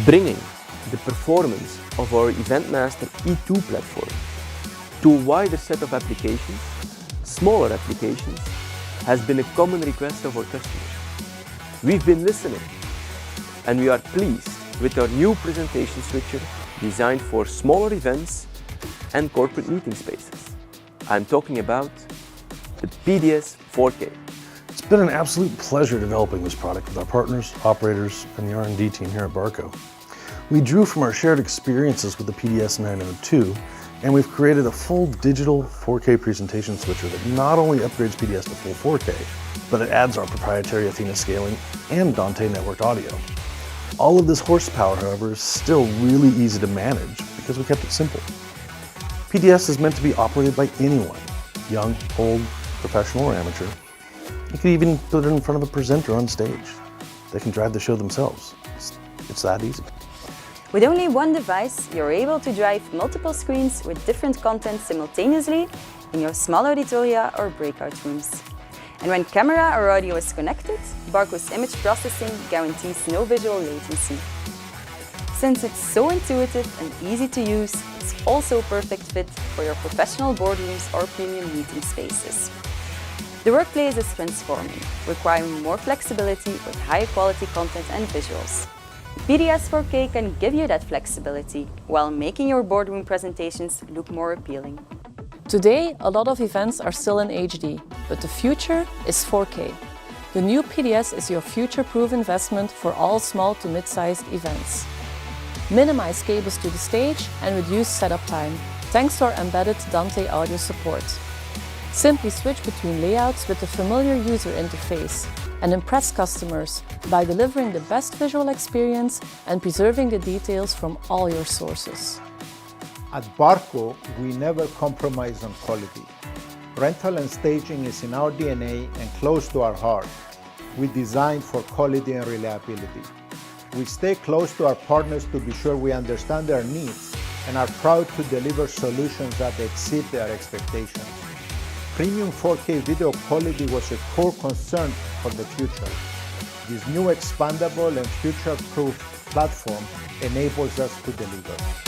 bringing the performance of our EventMaster E2 platform to a wider set of applications, smaller applications, has been a common request of our customers. We've been listening, and we are pleased with our new presentation switcher designed for smaller events and corporate meeting spaces. I'm talking about the PDS 4K. It's been an absolute pleasure developing this product with our partners, operators, and the R&D team here at Barco. We drew from our shared experiences with the PDS 902, and we've created a full digital 4K presentation switcher that not only upgrades PDS to full 4K, but it adds our proprietary Athena scaling and Dante networked audio. All of this horsepower, however, is still really easy to manage because we kept it simple. PDS is meant to be operated by anyone, young, old, professional, or amateur. You could even put it in front of a presenter on stage. They can drive the show themselves. It's that easy. With only one device, you're able to drive multiple screens with different content simultaneously in your small auditoria or breakout rooms. And when camera or audio is connected, Barco's image processing guarantees no visual latency. Since it's so intuitive and easy to use, it's also a perfect fit for your professional boardrooms or premium meeting spaces. The workplace is transforming, requiring more flexibility with higher quality content and visuals. PDS 4K can give you that flexibility while making your boardroom presentations look more appealing. Today, a lot of events are still in HD, but the future is 4K. The new PDS is your future-proof investment for all small to mid-sized events. Minimize cables to the stage and reduce setup time, thanks to our embedded Dante audio support. Simply switch between layouts with a familiar user interface and impress customers by delivering the best visual experience and preserving the details from all your sources. At Barco, we never compromise on quality. Rental and staging is in our DNA and close to our heart. We design for quality and reliability. We stay close to our partners to be sure we understand their needs and are proud to deliver solutions that exceed their expectations. Premium 4K video quality was a core concern for the future. This new expandable and future-proof platform enables us to deliver.